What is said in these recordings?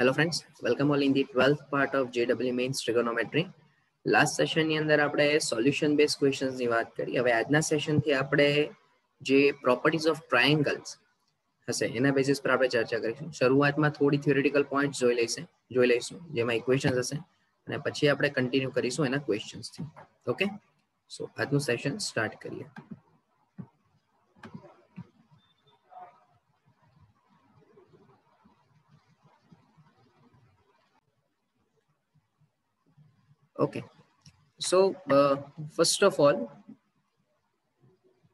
Hello friends, welcome all in the 12th part of JEE Mains Trigonometry. Last સેશનની અંદર આપણે solution base ક્વેશ્ચન્સની વાત કરી. હવે આજના સેશનથી આપણે જે પ્રોપર્ટીઝ ઓફ ટ્રાયેંગલ્સ હશે એના બેસિસ પર આપણે ચર્ચા કરીશું. શરૂઆતમાં થોડી થિયોરિટિકલ પોઈન્ટ્સ જોઈ લઈશું જેમાં ઇક્વેશન્સ હશે અને પછી આપણે કન્ટિન્યુ કરીશું એના ક્વેશ્ચન્સથી. ઓકે, સો આજનું સેશન સ્ટાર્ટ કરીએ. Okay, so first of all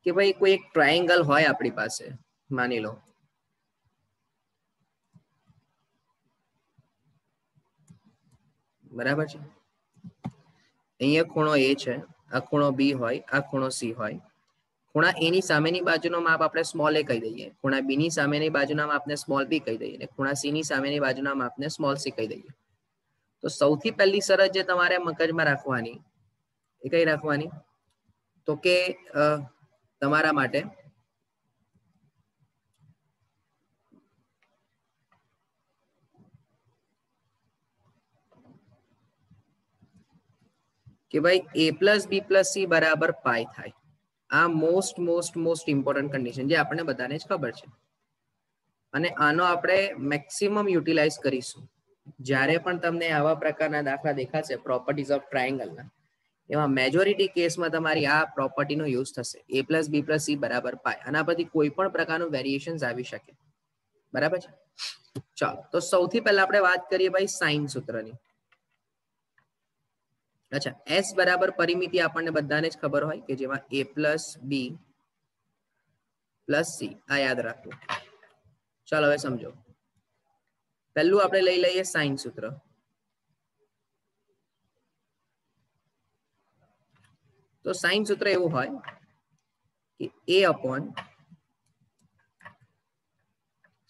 કે ભાઈ કોઈ એક ટ્રાયેંગલ હોય આપણી પાસે, માની લો બરાબર છે. અહીંયા ખૂણો એ છે, આ ખૂણો બી હોય, આ ખૂણો સી હોય. ખૂણા એની સામેની બાજુનો માપ આપણે સ્મોલ એ કહી દઈએ, ખૂણા બી ની સામેની બાજુના માપને સ્મોલ બી કહી દઈએ અને ખૂણા સી ની સામેની બાજુના માપને સ્મોલ સી કહી દઈએ. તો સૌથી પહેલી શરત જે તમારે મગજમાં રાખવાની એ કઈ રાખવાની, તો કે તમારા માટે કે ભાઈ a plus B plus C બરાબર પાય થાય. આ મોસ્ટ ઇમ્પોર્ટન્ટ કન્ડિશન જે આપણને બધાને જ ખબર છે અને આનો આપણે મેક્સિમમ યુટિલાઇઝ કરીશું જ્યારે પણ તમને આવા પ્રકારના દાખલા દેખાશે પ્રોપર્ટીઝ ઓફ ટ્રાયેંગલના. એમાં મેજોરિટી કેસમાં તમારી આ પ્રોપર્ટીનો યુઝ થશે, a plus B plus C બરાબર પાય. આના પરથી કોઈ પણ પ્રકારનું વેરિએશન આવી શકે. બરાબર છે. ચાલો, તો સૌથી પહેલા આપણે વાત કરીએ ભાઈ સાઇન સૂત્રની. અચ્છા, એસ બરાબર પરિમિતિ આપણને બધાને જ ખબર હોય કે જેમાં a plus B plus C, આ યાદ રાખવું. ચાલો હવે સમજો. પહેલું આપણે લઈ લઈએ સાઇન સૂત્ર. તો સાઇન સૂત્ર એવું હોય કે a અપોન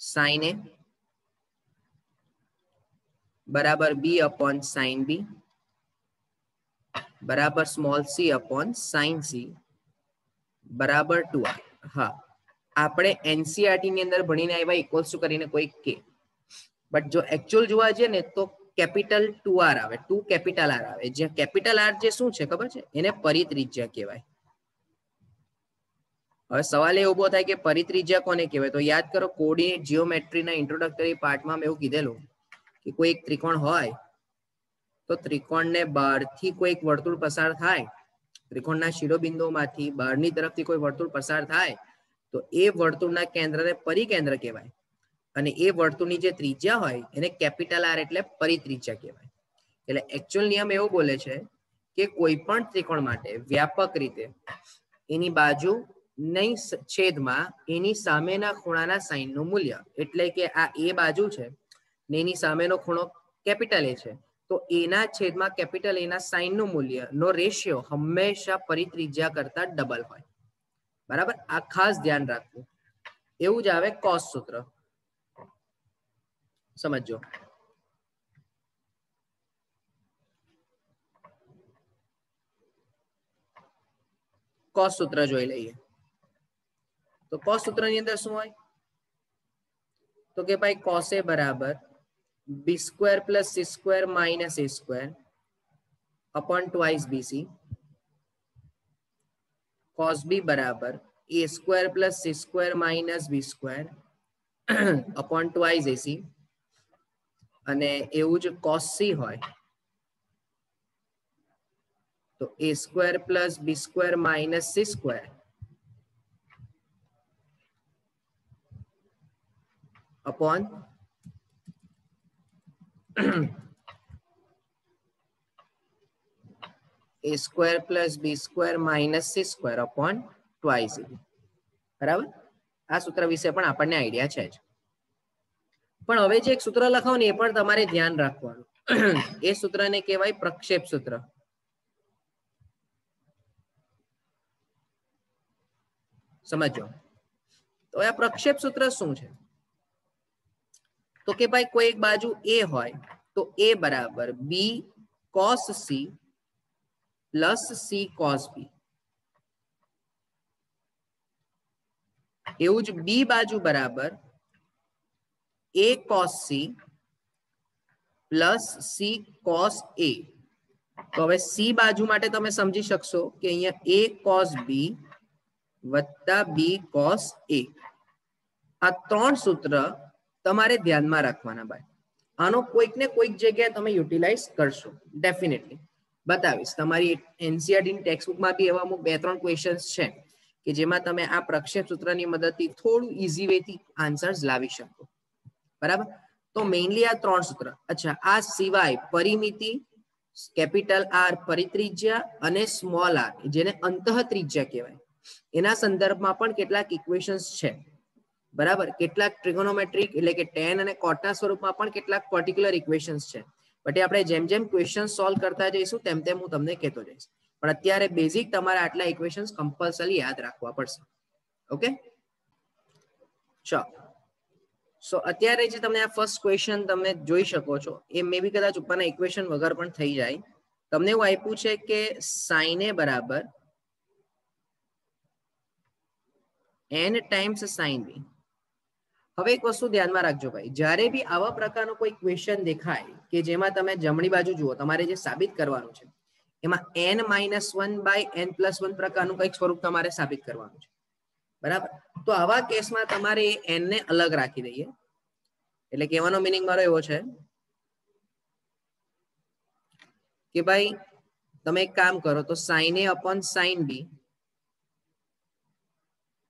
સાઇન એ બરાબર બી અપોન સાઇન બી બરાબર small C upon sine C બરાબર 2r. હા, આપણે એનસીઆરટી ની અંદર ભણીને આવ્યા ઇક્વલ્સ ટુ કરીને કોઈ કે, બટ જો એકચ્યુઅલ જોવા જઈએ ને તો કેપિટલ 2r આવે, 2 કેપિટલ r આવે. જે કેપિટલ r જે શું છે ખબર છે, એને પરિત્રિજ્યા કહેવાય. હવે સવાલ એ ઉભો થાય કે પરિત્રિજ્યા કોને કહેવાય, તો યાદ કરો કોઓર્ડિનેટ જીઓમેટ્રીના ઇન્ટ્રોડક્ટરી પાર્ટમાં મેં એવું કીધેલું કે કોઈ એક ત્રિકોણ હોય તો ત્રિકોણને બહારથી કોઈ એક વર્તુળ પસાર થાય, ત્રિકોણના શિરોબિંદુઓમાંથી બહારની તરફથી કોઈ વર્તુળ પસાર થાય તો એ વર્તુળના કેન્દ્રને પરિકેન્દ્ર કહેવાય અને એ વર્તુળની જે ત્રિજ્યા હોય એને કેપિટલ આર એટલે પરિત્રિજ્યા કહેવાય. એટલે એકચ્યુઅલ નિયમ એવો બોલે છે કે કોઈ પણ ત્રિકોણ માટે વ્યાપક રીતે એની બાજુ નહીં છેદમાં એની સામેના ખૂણાના સાઇનનું મૂલ્ય, એટલે કે આ એ બાજુ છે ને એની સામેનો ખૂણો કેપિટલ એ છે, તો એના છેદમાં કેપિટલ એના સાઇનનું મૂલ્ય નો રેશિયો હંમેશા પરિત્રિજ્યા કરતા ડબલ હોય. બરાબર, આ ખાસ ધ્યાન રાખવું. એવું જ આવે કોસ સૂત્ર. સમજો. કોસ સૂત્ર જોઈ લઈએ. તો કોસ સૂત્રની અંદર શું હોય, તો કે ભાઈ કોસ એ બરાબર b square plus C square minus એ square upon twice bc, cos b બરાબર a square plus C square minus b square upon twice ac, અને એવું જ cos c હોય તો a square plus B square minus c square upon a square plus B square minus c square upon twice a. બરાબર, આ સૂત્ર વિશે પણ આપણને આઈડિયા છે જ. પણ હવે જે એક સૂત્ર લખાવ ને એ પણ તમારે ધ્યાન રાખવાનું. એ સૂત્રને કહેવાય પ્રક્ષેપ સૂત્ર. સમજો. તો આ પ્રક્ષેપ સૂત્ર શું છે, તો કે ભાઈ કોઈ એક બાજુ એ હોય તો એ બરાબર B cos C plus C cos B, એવું જ બી બાજુ બરાબર a cos c plus C cos A. તો હવે સી બાજુ માટે તમે સમજી શકશો કે અહીંયા એ કોસ બી વત્તા બી કોસ એ. આ ત્રણ સૂત્ર તમારે ધ્યાનમાં રાખવાના ભાઈ. આનો કોઈક ને કોઈક જગ્યાએ તમે યુટિલાઇઝ કરશો ડેફિનેટલી. બતાવીશ તમારી એનસીઆરટી ટેક્સ્ટબુકમાં બી એવા અમુક 2-3 ક્વેશ્ચન્સ છે કે જેમાં તમે આ પ્રક્ષેપ સૂત્રની મદદથી થોડું ઈઝી વેથી આન્સર્સ લાવી શકો. બરાબર. તો મેઇનલી આ ત્રણ સૂત્ર. અચ્છા, આ સિવાય પરિમિતિ, કેપિટલ આર પરિત્રિજ્યા અને સ્મોલ આર જેને અંતઃત્રિજ્યા કહેવાય, એના સંદર્ભમાં પણ કેટલાક ઇક્વેશન્સ છે. બરાબર. કેટલાક ટ્રિગોનોમેટ્રિક એટલે કે tan અને cotના સ્વરૂપમાં પણ કેટલાક પર્ટિક્યુલર ઇક્વેશન્સ છે. બટ આપણે જેમ જેમ ક્વેશ્ચન સોલ્વ કરતા જઈશું તેમ તેમ હું તમને કહેતો જઈશ. પણ અત્યારે બેઝિક તમારા આટલા ઇક્વેશન્સ કમ્પલસરી યાદ રાખવા પડશે. ઓકે, ચલો. સો અત્યારે જે તમને આ ફર્સ્ટ ક્વેશ્ચન તમે જોઈ શકો છો એ મે બી કદાચ ઉપરના ઇક્વેશન વગર પણ થઈ જાય. તમને એવું આપ્યું છે કે sin a બરાબર n ટાઈમ્સ sin b. હવે એક વસ્તુ ધ્યાનમાં રાખજો ભાઈ, જ્યારે બી આવા પ્રકારનો કોઈ ક્વેશ્ચન દેખાય કે જેમાં તમે જમણી બાજુ જુઓ, તમારે જે સાબિત કરવાનું છે એમાં n-1/n+1 પ્રકારનું કંઈક સ્વરૂપ તમારે સાબિત કરવાનું છે. બરાબર. તો આવા કેસમાં તમારે n ને અલગ રાખી દઈએ. એટલે કહેવાનો મીનિંગ મારો એવો છે કે ભાઈ તમે એક કામ કરો તો sin a upon sin b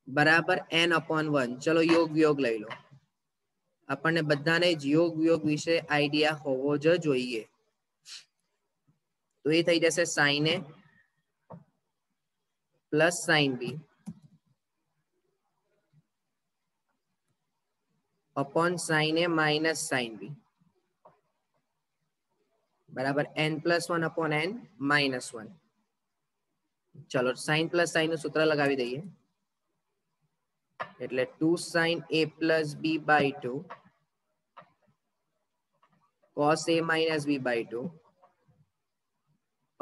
બરાબર n/1. ચલો યોગ વિયોગ લઈ લો. આપણને બધાને જ યોગ વિયોગ વિશે આઈડિયા હોવો જ જોઈએ. તો એ થઈ જશે sin a plus sin b upon sin a minus sin b બરાબર n+1 upon n-1. ચલો sin પ્લસ sin નું સૂત્ર લગાવી દઈએ. એટલે 2 sin a plus b by 2 cos a minus b by 2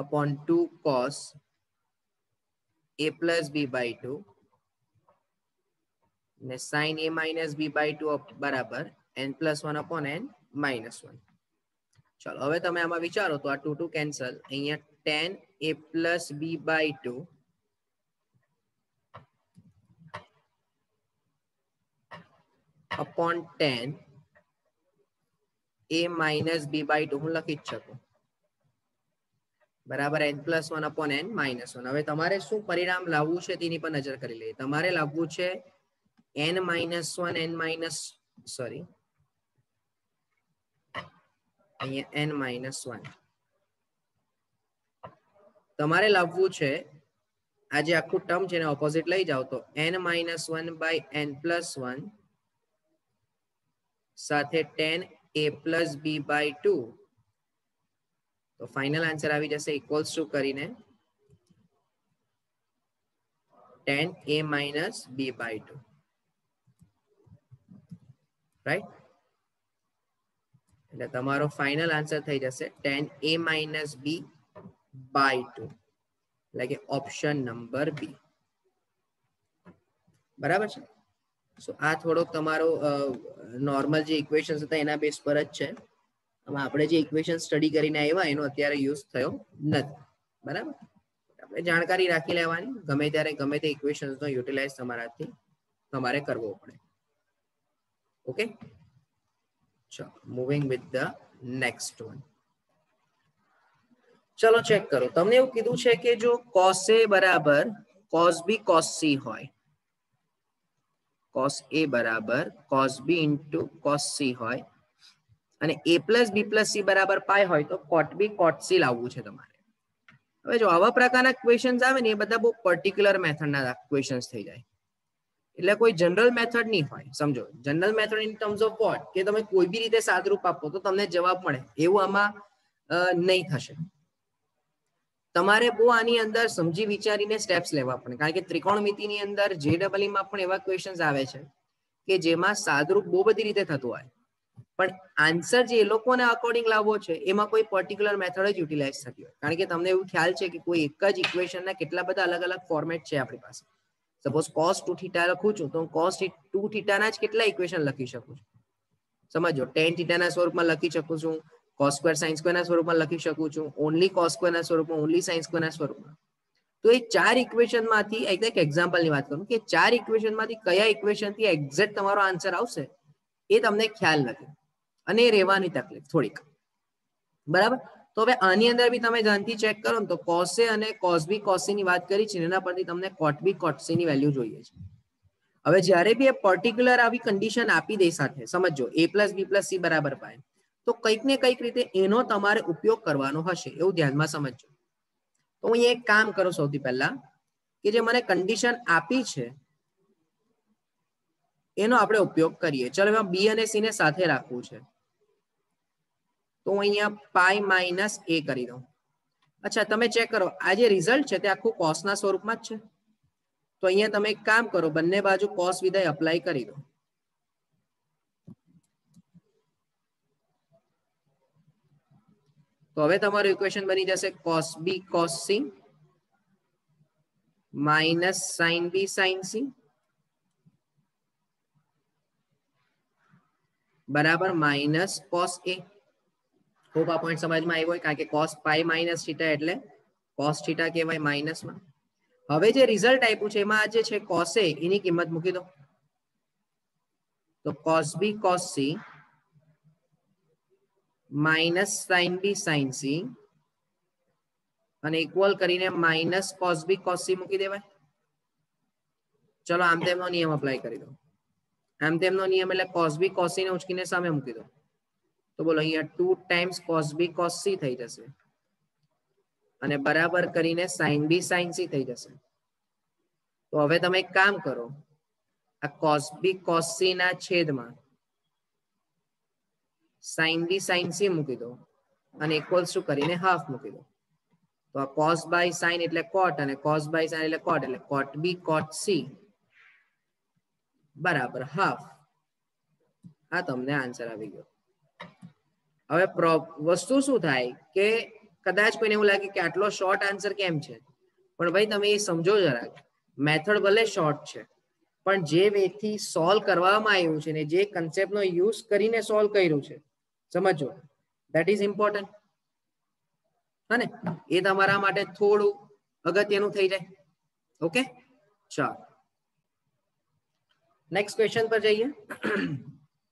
upon 2 cos a plus b by 2 ને sin a minus b by 2 બરાબર n+1 upon n-1. ચલો હવે તમે આમાં વિચારો તો આ 2 કેન્સલ. અહીંયા tan a plus b by 2 upon tan a minus b by 2 હું લખી જ શકું. બરાબર n+1 upon n-1. હવે તમારે શું પરિણામ લાવવું છે તેની પર નજર કરી લઈએ. તમારે લાવવું છે અહીંયા n-1. તમારે લાવવું છે આ જે આખું ટર્મ છે એને ઓપોઝિટ લઈ જાઓ તો n-1/n+1 સાથે tan a plus b by 2. તો ફાઇનલ આન્સર આવી જશે ઇક્વલ્સ ટુ કરીને tan a minus b by 2. Right. એટલે તમારો ફાઇનલ આન્સર થઈ જશે tan a minus b by 2, એટલે કે ઓપ્શન નંબર બી. બરાબર છે. સો આ થોડોક તમારો નોર્મલ જે ઇક્વેશન્સ હતા એના બેઝ પર જ છે. આપણે જે ઇક્વેશન સ્ટડી કરીને આવ્યા એનો અત્યારે યુઝ થયો નથી. બરાબર. આપણે જાણકારી રાખી લેવાની, ગમે ત્યારે ગમે તે ઇક્વેશન્સનો યુટિલાઇઝ તમારાથી તમારે કરવો પડે. ઓકે, ચલો moving with the next one. ચલો ચેક કરો. તમને એવું કીધું છે કે જો cos a બરાબર cos b cos c હોય, cos a બરાબર cos b into cos c હોય અને a plus b plus c બરાબર પાય હોય તો cot b cot c લાવવું છે તમારે. હવે જો આવા પ્રકારના ક્વેશ્ચન્સ આવે ને એ બધા બહુ પર્ટિક્યુલર મેથડના ક્વેશ્ચન્સ થઈ જાય. એટલે કોઈ જનરલ મેથડ નહીં હોય. સમજો, general method in terms of what કે તમે કોઈ બી રીતે સાદરૂપ આપો તો તમને જવાબ મળે એવું આમાં નહીં થશે. તમારે બહુ આની અંદર સમજી વિચારીને સ્ટેપ્સ લેવા પડે. કારણ કે ત્રિકોણમિતિની અંદર JEE માં પણ એવા ક્વેશ્ચન્સ આવે છે કે જેમાં સાદરૂપ બહુ બધી રીતે થતું હોય, પણ આન્સર જે એ લોકોને અકોર્ડિંગ લાવવો છે એમાં કોઈ પર્ટિક્યુલર મેથડ જ યુટિલાઇઝ થતી હોય. કારણ કે તમને એવું ખ્યાલ છે કે કોઈ એક જ ઇક્વેશનના કેટલા બધા અલગ અલગ ફોર્મેટ છે આપણી પાસે. સપોઝ cos 2θ લખું છું તો હું cos 2θ ના જ કેટલા ઇક્વેશન લખી શકું છું. સમજો, tan θ ના સ્વરૂપમાં લખી શકું છું, cos સ્ક્વેર sin સ્ક્વેર ના સ્વરૂપમાં લખી શકું છું, ઓનલી cos સ્ક્વેર ના સ્વરૂપમાં, ઓનલી sin સ્ક્વેર ના સ્વરૂપમાં. તો એ ચાર ઇક્વેશન માંથી એક એક્ઝામ્પલ ની વાત કરું કે ચાર ઇક્વેશન માંથી કયા ઇક્વેશન થી એક્ઝેક્ટ તમારો આન્સર આવશે એ તમને ખ્યાલ નથી અને એ રહેવાની તકલીફ થોડીક, બરાબર. તો હવે આની અંદર બી તમે ધ્યાનથી ચેક કરો ને તો cos A અને cos B cos C ની વાત કરી છે એના પરથી તમને cot B cot C ની વેલ્યુ જોઈએ છે. હવે જ્યારે બી એ પર્ટિક્યુલર આવી કન્ડિશન આપી દે સાથે સમજો a plus b plus c બરાબર પાય, તો કંઈક ને કંઈક રીતે એનો તમારે ઉપયોગ કરવાનો હશે, એવું ધ્યાનમાં સમજજો. તો હું એક કામ કરું સૌથી પહેલા કે જે મને કન્ડિશન આપી છે એનો આપણે ઉપયોગ કરીએ. ચલો એમાં બી અને સી ને સાથે રાખવું છે તો હું અહીંયા પાઈ માઇનસ a કરી દઉં. અચ્છા તમે ચેક કરો આ જે રિઝલ્ટ છે તે આખું cos ના સ્વરૂપમાં જ છે. તો અહીંયા તમે એક કામ કરો, બંને બાજુ cos વિધેય અપ્લાય કરી દો. તો હવે તમારું ઇક્વેશન બની જશે cos b cos c minus sin b sin c બરાબર માઇનસ cos a. હોપ આ પોઈન્ટ સમજમાં આવ્યો હોય, કારણ કે cos પાઈ માઇનસ થીટા એટલે cos થીટા કહેવાય માઇનસમાં. હવે જે રિઝલ્ટ આપ્યું છે એમાં જે છે cos a એની કિંમત મૂકી દો. તો cos b cos c minus sin b sin c અને ઇક્વલ કરીને minus cos b cos c મૂકી દેવાય. ચલો આમ તેમનો નિયમ અપ્લાય કરી દો. આમ તેમનો નિયમ એટલે cos b cos c ને ઉચકીને સામે મૂકી દો. તો બોલો અહીંયા 2 times cos b cos c થઈ જશે અને બરાબર કરીને sin b sin c થઈ જશે. તો હવે તમે એક કામ કરો, આ cos b cos c ના છેદમાં sin b sin c મૂકી દો અને ઇક્વલ્સ ટુ કરીને હાફ મૂકી દો. તો આ cos by sin એટલે cot અને cos by sin એટલે cot, એટલે cot b cot c બરાબર હાફ. આ તમને આન્સર આવી ગયો. હવે વસ્તુ શું થાય કે કદાચ કોઈને એવું લાગે કે આટલો શોર્ટ આન્સર કેમ છે, પણ ભાઈ તમે એ સમજો જરાક, મેથડ ભલે શોર્ટ છે પણ જે વેથી સોલ્વ કરવામાં આવ્યું છે ને જે કન્સેપ્ટનો યુઝ કરીને સોલ્વ કર્યું છે સમજો, ધેટ ઇઝ ઇમ્પોર્ટન્ટ. હા ને, એ તમારા માટે થોડું અગત્યનું થઈ જાય. ઓકે ચાલો નેક્સ્ટ ક્વેશ્ચન પર જઈએ.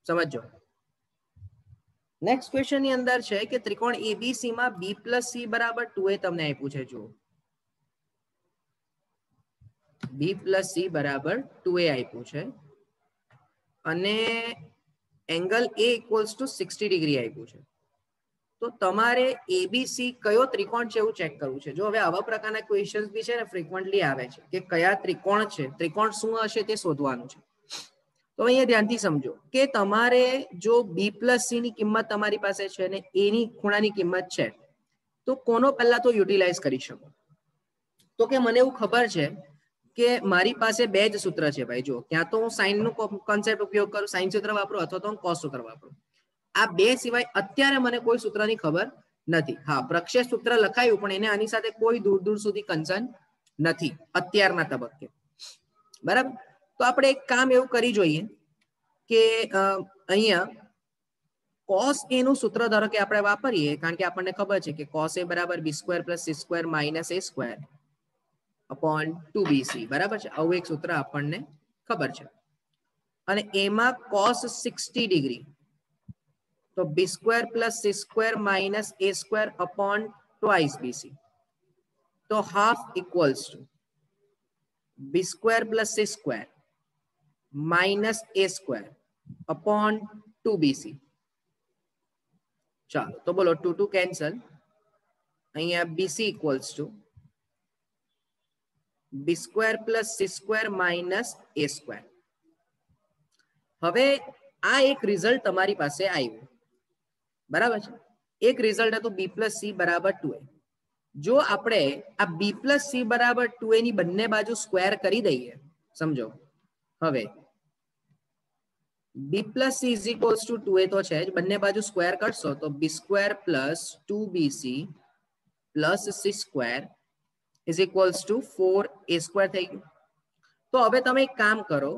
સમજો નેક્સ્ટ ક્વેશ્ચન ની અંદર છે કે ત્રિકોણ એબીસી માં b પ્લસ c બરાબર 2a તમને આપ્યું છે. જુઓ b પ્લસ c બરાબર 2a આપ્યું છે અને angle a equals to 60 degree આપ્યું છે. તો તમારે એબીસી કયો ત્રિકોણ છે એવું ચેક કરવું છે. જો હવે આવા પ્રકારના ક્વેશ્ચન્સ બી છે ને ફ્રીક્વન્ટલી આવે છે કે કયા ત્રિકોણ છે, ત્રિકોણ શું હશે તે શોધવાનું છે. તો અહીંયા ધ્યાનથી સમજો કે તમારે જો b પ્લસ c ની કિંમત તમારી પાસે છે ને એની ખૂણાની કિંમત છે તો કોનો પહેલા તો યુટિલાઇઝ કરી શકો. તો કે મને એવું ખબર છે કે મારી પાસે બે જ સૂત્ર છે ભાઈ. જો ક્યાં તો હું સાઇન નું કોન્સેપ્ટ ઉપયોગ કરું, સાઇન સૂત્ર વાપરું, અથવા તો હું કોસ સૂત્ર વાપરું. આ બે સિવાય અત્યારે મને કોઈ સૂત્રની ખબર નથી. હા, પ્રક્ષેપ સૂત્ર લખાયું પણ એને આની સાથે કોઈ દૂર દૂર સુધી કન્સર્ન નથી અત્યારના તબક્કે. બરાબર, તો આપણે એક કામ એવું કરી જોઈએ કે અહીંયા cos a નું સૂત્ર ધારો કે આપણે વાપરીએ, કારણ કે આપણને ખબર છે કે cos a બરાબર b square plus c square minus a square upon 2bc બરાબર છે. આવું એક સૂત્ર આપણને ખબર છે. અને એમાં cos 60 ડિગ્રી તો b square plus c square minus a square upon twice bc. તો half equals to b square plus c square minus a square upon 2bc. ચાલો તો બોલો 2 2 કેન્સલ. અહીંયા bc equals to b square plus c square minus a square. હવે આ એક result તમારી પાસે આવ્યું બરાબર છે. એક રિઝલ્ટ હતું b પ્લસ c બરાબર 2a. જો આપણે આ b પ્લસ c બરાબર 2a ની બંને બાજુ સ્ક્વેર કરી દઈએ, સમજો હવે b plus c is equals to 2a તો છે જ, બંને બાજુ સ્ક્વેર કરશો તો b square plus 2bc plus c square is equals to 4a square થઈ ગયું. તો હવે તમે એક કામ કરો,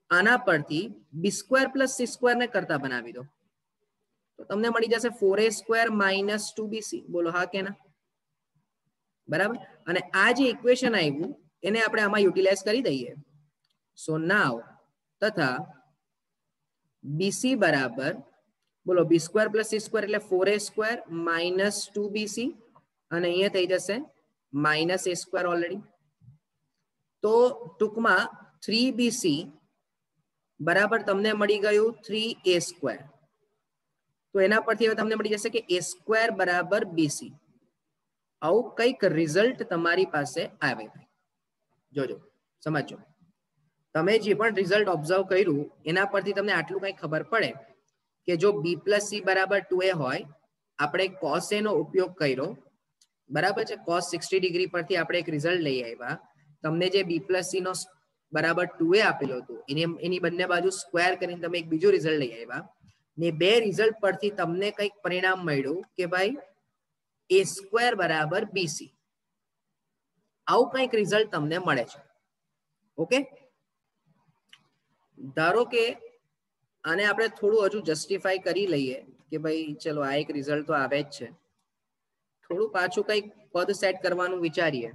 આના પરથી b square plus c square ને કરતા બનાવી દો. તો તો તમને મળી જશે 4a² માઇનસ 2bc. બોલો હા કે ના? બરાબર. અને આ જે ઇક્વેશન આવ્યું એને આપણે આમાં યુટિલાઇઝ કરી દઈએ. સો નાવ તથા bc બરાબર બોલો b² + c² એટલે 4a² માઇનસ 2bc અને અહીંયા થઈ જશે માઇનસ a² ઓલરેડી. તો ટૂંકમાં 3bc બરાબર તમને મળી ગયું 3a². તો એના પરથી હવે તમને મળી જશે કે a² બરાબર bc. આવું કંઈક રિઝલ્ટ તમારી પાસે આવે. જોજો, સમજો. તમે જે પણ રિઝલ્ટ ઓબ્ઝર્વ કર્યું એના પરથી તમને આટલું કંઈક ખબર પડે કે જો b + c બરાબર 2a હોય, આપણે cos a નો ઉપયોગ કર્યો, બરાબર છે, cos 60 ડિગ્રી પરથી આપણે એક રિઝલ્ટ લઈ આવ્યા. તમને જે b + c નો બરાબર 2a આપેલો હતો એની બંને બાજુ સ્ક્વેર કરીને તમે એક બીજું રિઝલ્ટ લઈ આવ્યા ને બે રિઝલ્ટ પરથી તમને કંઈક પરિણામ મળ્યું કે ભાઈ a² બરાબર bc. આવું કંઈક રિઝલ્ટ તમને મળે છે. ઓકે, ધારો કે આને આપણે થોડું હજુ જસ્ટિફાઈ કરી લઈએ કે ભાઈ ચલો આ એક રિઝલ્ટ તો આવે જ છે. થોડું પાછું કંઈક પદ સેટ કરવાનું વિચારીએ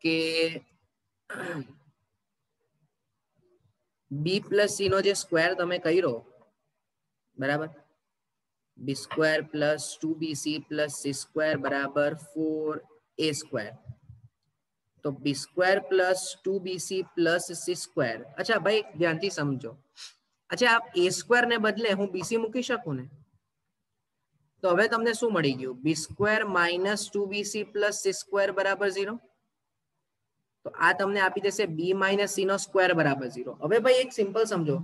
કે b + c નો જે સ્ક્વેર તમે કર્યો, બરાબર, b² + 2bc + c² બરાબર 4a². તો b² + 2bc + c². અચ્છા ભાઈ ધ્યાનથી સમજો. અચ્છા આ a² ને બદલે હું bc મૂકી શકું ને? તો હવે તમને શું મળી ગયું? b² - 2bc + c² બરાબર 0. તો આ તમને આપી દેશે b - c નો સ્ક્વેર બરાબર 0. હવે ભાઈ એક સિમ્પલ સમજો,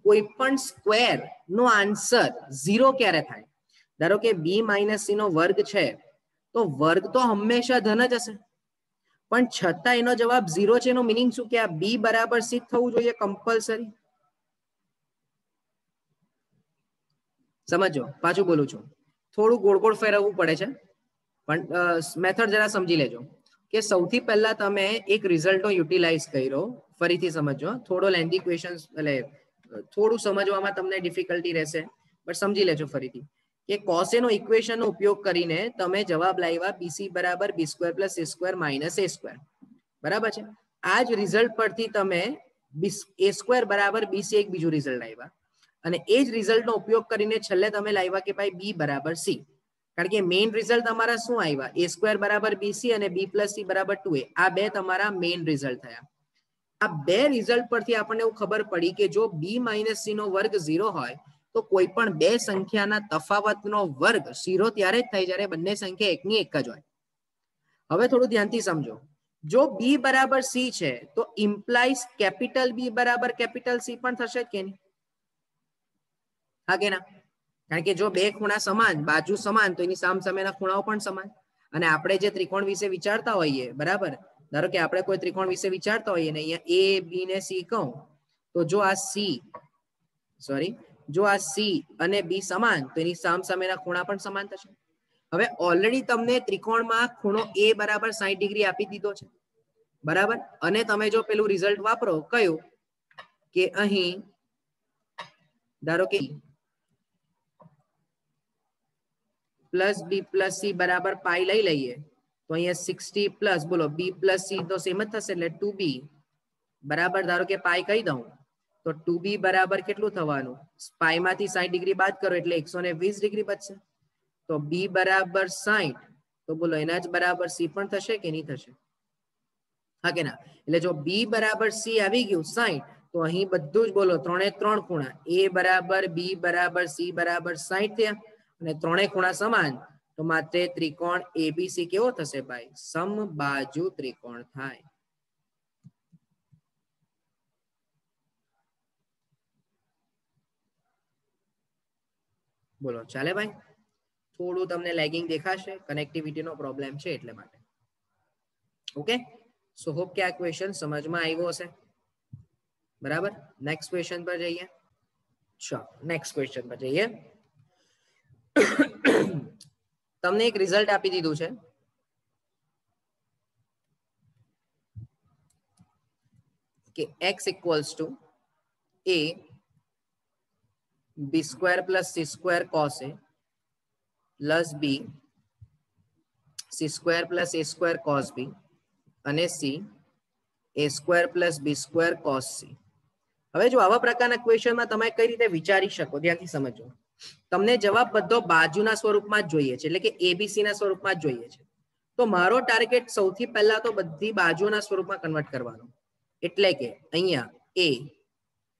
કોઈ પણ સ્ક્વેર નો આન્સર 0 ક્યારે થાય? ધારો કે b - c નો વર્ગ છે તો વર્ગ તો હંમેશા ધન જ હશે, પણ છતાં એનો જવાબ 0 છે. એનો મીનિંગ શું કે આ b બરાબર c થવું જોઈએ કમ્પલસરી. સમજો, પાછું બોલું છું, થોડું ગોળ ગોળ ફેરવવું પડે છે પણ મેથડ જરા સમજી લેજો કે સૌથી પહેલા તમે એક રિઝલ્ટનો યુટિલાઇઝ કર્યો. ફરીથી સમજો, થોડો લેન્ધી ક્વેશ્ચન એટલે થોડું સમજવામાં તમને ડિફિકલ્ટી રહેશે, બટ સમજી લેજો ફરીથી કે cos a નો ઇક્વેશનનો ઉપયોગ કરીને તમે જવાબ લાવ્યા bc બરાબર b² + c² - a². બરાબર છે. આ જ રિઝલ્ટ પરથી તમે a² બરાબર bc એક બીજું રિઝલ્ટ આવ્યા અને એ જ રિઝલ્ટનો ઉપયોગ કરીને છેલ્લે તમે લાવ્યા કે ભાઈ b બરાબર c. કારણ કે મેઇન રિઝલ્ટ તમારા શું આવ્યા? a² બરાબર bc અને b + c બરાબર 2a. આ બે તમારા મેઇન રિઝલ્ટ થયા. આ બે રિઝલ્ટ પરથી આપણને એવું ખબર પડી કે જો b - c નો વર્ગ 0 હોય તો કોઈ પણ બે સંખ્યાના તફાવતનો વર્ગ 0 ત્યારે જ થાય જ્યારે બંને સંખ્યા એકની એક જ હોય. હવે થોડું ધ્યાનથી સમજો, જો b બરાબર c છે તો ઇમ્પ્લાઇઝ કેપિટલ B બરાબર કેપિટલ C પણ થશે કે નહીં? હા કે ના? કારણ કે જો બે ખૂણા સમાન, બાજુ સમાન, તો એની સામસામેના ખૂણાઓ પણ સમાન. અને આપણે જે ત્રિકોણ વિશે વિચારતા હોઈએ, બરાબર, ધારો કે આપણે કોઈ ત્રિકોણ વિશે વિચારતા હોઈએ ને અહીંયા a b ને c કહું, તો જો આ c અને b સમાન તો એની સામસામેના ખૂણા પણ સમાન થશે. હવે ઓલરેડી તમને ત્રિકોણમાં ખૂણો a બરાબર 60 ડિગ્રી આપી દીધો છે, બરાબર. અને તમે જો પેલું રિઝલ્ટ વાપરો, કયું કે અહીં ધારો કે પ્લસ b પ્લસ c બરાબર પાઈ લઈ લઈએ તો અહીંયા 60 પ્લસ બોલો b પ્લસ c તો સેમ જ થશે એટલે 2b બરાબર, ધારો કે પાઈ કહી દઉં તો 2b બરાબર કેટલું થવાનું? પાઈ માંથી 60 ડિગ્રી બાદ કરો એટલે 120 ડિગ્રી બચશે. તો b બરાબર 60, તો બોલો એના જ બરાબર c પણ થશે કે નહીં થશે? હા કે ના? એટલે જો b બરાબર c આવી ગયું 60, તો અહીં બધું જ બોલો ત્રણે ત્રણ ખૂણા a બરાબર b બરાબર c બરાબર 60 થયા અને ત્રણેય ખૂણા સમાન, તો માત્ર ત્રિકોણ abc કેવો થશે ભાઈ? સમબાજુ ત્રિકોણ થાય. બોલો ચાલે ભાઈ? થોડું તમને લેગિંગ દેખાશે, કનેક્ટિવિટીનો પ્રોબ્લેમ છે એટલે માટે. ઓકે, સો હોપ કે આ ક્વેશ્ચન સમજમાં આવ્યો હશે. બરાબર, નેક્સ્ટ ક્વેશ્ચન પર જઈએ. ચલો નેક્સ્ટ ક્વેશ્ચન પર જઈએ. તમને એક રિઝલ્ટ આપી દીધું છે કે x = a B square plus C square cos A plus B C square plus A square cos B અને C A square plus B square cos C. હવે જો આવા પ્રકારના ક્વેશ્ચનમાં તમે કઈ રીતે વિચારી શકો ધ્યાનથી સમજો. તમને જવાબ બધો બાજુના સ્વરૂપમાં જ જોઈએ છે, એટલે કે એબીસી ના સ્વરૂપમાં જ જોઈએ છે. તો મારો ટાર્ગેટ સૌથી પહેલા તો બધી બાજુના સ્વરૂપમાં કન્વર્ટ કરવાનો, એટલે કે અહીંયા a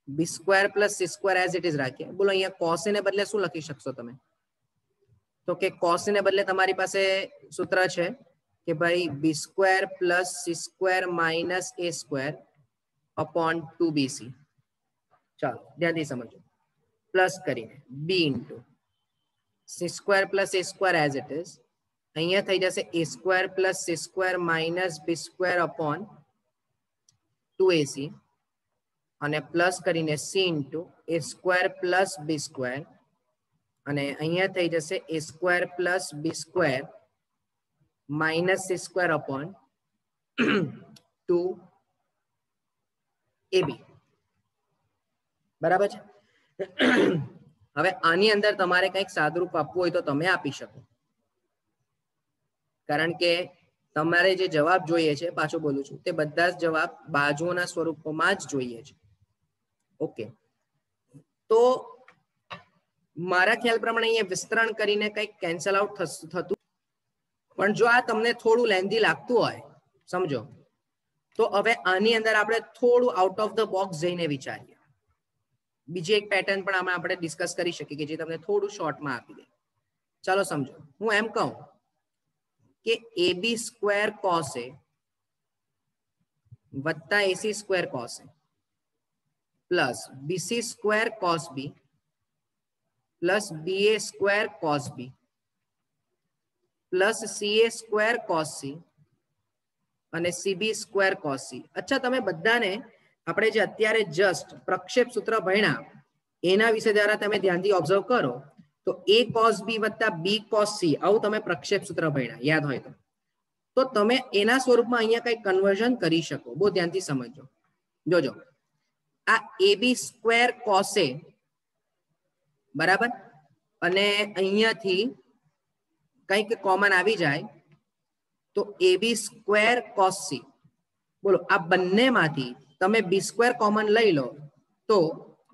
b square plus c square as it is રાખીએ. બોલો અહીંયા કોસ ને બદલે શું લખી શકશો તમે? તો કે કોસ ને બદલે તમારી પાસે સૂત્ર છે કે ભાઈ b square plus c square minus a square upon 2bc. ચાલો ધ્યાનથી સમજો. પ્લસ કરીને b into c square plus a square as it is, અહીંયા થઈ જશે a square plus c square minus b square upon 2ac અને plus કરીને c into a square plus B square અને અહીંયા થઈ જશે a square plus B square minus c square upon 2ab. બરાબર છે. હવે આની અંદર તમારે કંઈક સાદુરૂપ આપવું હોય તો તમે આપી શકો, કારણ કે તમારે જે જવાબ જોઈએ છે, પાછું બોલું છું, તે બધા જ જવાબ બાજુઓના સ્વરૂપમાં જ જોઈએ છે. ઓકે, તો મારા ખ્યાલ પ્રમાણે અહીંયા વિસ્તરણ કરીને કંઈક કેન્સલ આઉટ થતું, પણ જો આ તમને થોડું લેન્ધી લાગતું હોય સમજો, તો હવે આની અંદર આપણે થોડું આઉટ ઓફ ધ બોક્સ જઈને વિચારીએ. બીજી એક પેટર્ન પણ આમાં આપણે ડિસ્કસ કરી શકીએ કે જે તમને થોડું શોર્ટમાં આપી દે. ચાલો સમજો, હું એમ કહું કે ab સ્ક્વેર કોસ એ વત્તા AC square cos A plus BC square cos B plus ba square cos B plus ca square cos C અને cb સ્ક્વેર કોસ સી. અચ્છા, તમે બધાને આપણે જે અત્યારે જસ્ટ પ્રક્ષેપ સૂત્ર ભણ્યા એના વિશે જરા તમે ધ્યાનથી ઓબ્ઝર્વ કરો તો a cos b વત્તા b cos c આવું તમે પ્રક્ષેપ સૂત્ર ભણ્યા યાદ હોય તો તમે એના સ્વરૂપમાં અહીંયા કંઈક કન્વર્ઝન કરી શકો. બહુ ધ્યાનથી સમજો. જોજો, આ ab સ્ક્વેર cos a બરાબર, અને અહીંયાથી કંઈક કોમન આવી જાય તો ab સ્ક્વેર cos c. બોલો, આ બંનેમાંથી તમે બી સ્ક્વેર કોમન લઈ લો તો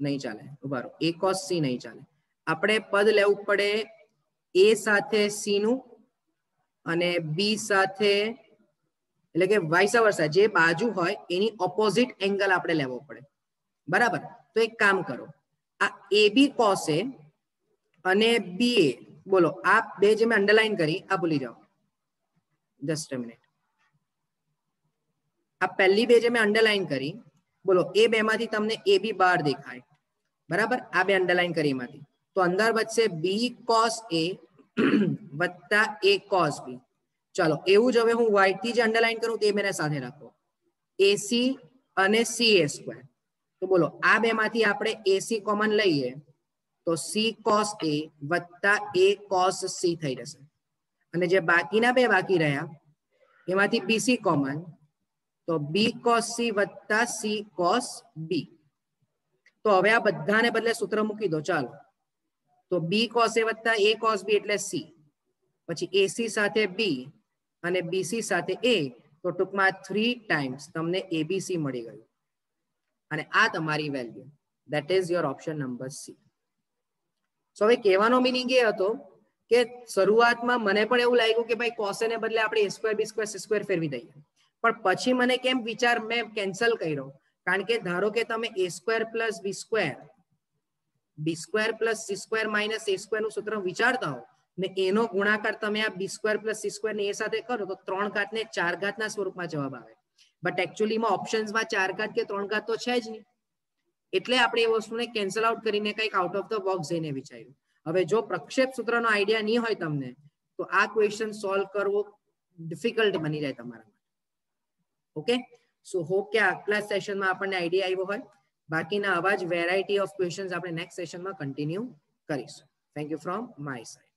નહીં ચાલે. ઉભા રહો, a cos c નહીં ચાલે. આપણે પદ લેવું પડે a સાથે c નું અને b સાથે, એટલે કે વાઇસ વર્સા, જે બાજુ હોય એની ઓપોઝિટ એંગલ આપણે લેવો પડે. બરાબર, તો એક કામ કરો, આ ab cos a અને ba, બોલો આ બે જે મેં અંડરલાઈન કરી આ ભૂલી જાઓ. જસ્ટ અ મિનિટ, આ પહેલી બે જે મેં અંડરલાઈન કરી, બોલો એ બે માંથી તમને એ બી બહાર દેખાય. બરાબર, આ બે અંડરલાઈન કરી એમાંથી તો અંદર વચ્ચે બી કોસ એ વત્તા એ કોસ બી. ચાલો એવું જ હવે હું વ્હાઇટ થી જે અંડરલાઈન કરું તે બેને સાથે રાખો, એસી અને સી એ સ્ક્વેર. તો બોલો આ બે માંથી આપણે એસી કોમન લઈએ તો સી કોસ એ વત્તા એ કોસ સી થઈ જશે, અને જે બાકીના બે બાકી રહ્યા એમાંથી બીસી કોમન તો બી કોસ સી વત્તા સી કોસ બી. તો હવે આ બધાને બદલે સૂત્ર મૂકી દો. ચાલો, તો બી કોસ એ વત્તા એ કોસ બી એટલે સી, પછી એસી સાથે બી અને બીસી સાથે એ, તો ટૂંકમાં 3 ટાઈમ્સ તમને એબીસી મળી ગયું અને આ તમારી value, that is your option number c. So હવે કહેવાનો મીનિંગ એ હતો કે શરૂઆતમાં મને પણ એવું લાગ્યું કે ભાઈ કોસ ને બદલે આપણે a square B square C square ફેરવી દઈએ, પણ પછી મને કેમ વિચાર મેં કેન્સલ કર્યો, કારણ કે ધારો કે તમે a square plus B square plus C square minus A square નું સૂત્ર વિચારતા હો ને એનો ગુણાકાર તમે આ B square plus C square ને એ સાથે કરો તો 3 ઘાત ને 4 ઘાતના સ્વરૂપમાં જવાબ આવે. બટ એકચ્યુઅલીમાં ઓપ્શન્સમાં 4 ઘાત કે 3 ઘાત તો છે જ નહીં, એટલે આપણે એ વસ્તુને કેન્સલ આઉટ કરીને કંઈક આઉટ ઓફ ધ બોક્સ જઈને વિચાર્યું. હવે જો પ્રક્ષેપ સૂત્રનો આઈડિયા નહીં હોય તમને તો આ ક્વેશ્ચન સોલ્વ કરવો ડિફિકલ્ટ બની જાય તમારા માટે. ઓકે, સો હોપ કે આગલા સેશનમાં આપણને આઈડિયા આવ્યો હોય. બાકીના આવા જ વેરાયટી ઓફ ક્વેશ્ચન્સ આપણે નેક્સ્ટ સેશનમાં કન્ટિન્યુ કરીશું. Thank you from my side.